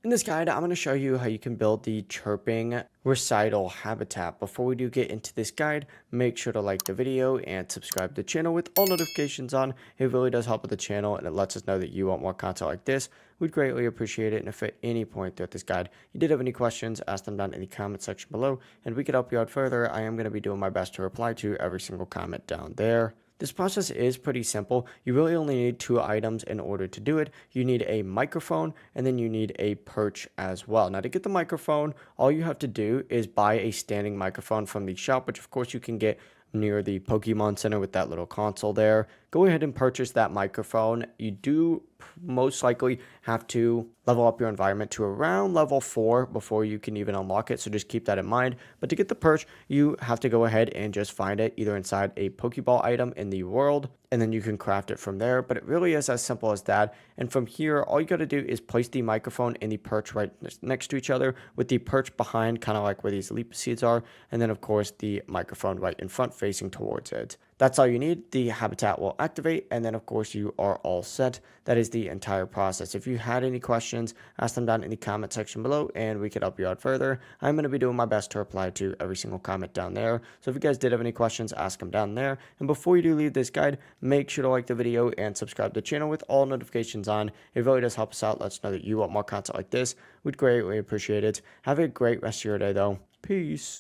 In this guide, I'm going to show you how you can build the chirping recital habitat. Before we do get into this guide, make sure to like the video and subscribe to the channel with all notifications on. It really does help with the channel and it lets us know that you want more content like this. We'd greatly appreciate it. And if at any point throughout this guide you did have any questions, ask them down in the comment section below and we could help you out further. I am going to be doing my best to reply to every single comment down there. This process is pretty simple. You really only need two items in order to do it. You need a microphone and then you need a perch as well. Now to get the microphone, all you have to do is buy a standing microphone from the shop, which of course you can get near the Pokemon Center with that little console there. Go ahead and purchase that microphone. You do most likely have to level up your environment to around level 4 before you can even unlock it, so just keep that in mind. But to get the perch, you have to go ahead and just find it either inside a Pokeball item in the world, and then you can craft it from there. But it really is as simple as that. And from here, all you got to do is place the microphone and the perch right next to each other, with the perch behind, kind of like where these leaf seeds are, and then of course the microphone right in front facing towards it. That's all you need. The habitat will activate, and then of course you are all set. That is the entire process. If you had any questions, ask them down in the comment section below and we could help you out further. I'm going to be doing my best to reply to every single comment down there. So if you guys did have any questions, ask them down there. And before you do leave this guide, make sure to like the video and subscribe to the channel with all notifications on. It really does help us out. Let us know that you want more content like this. We'd greatly appreciate it. Have a great rest of your day though. Peace.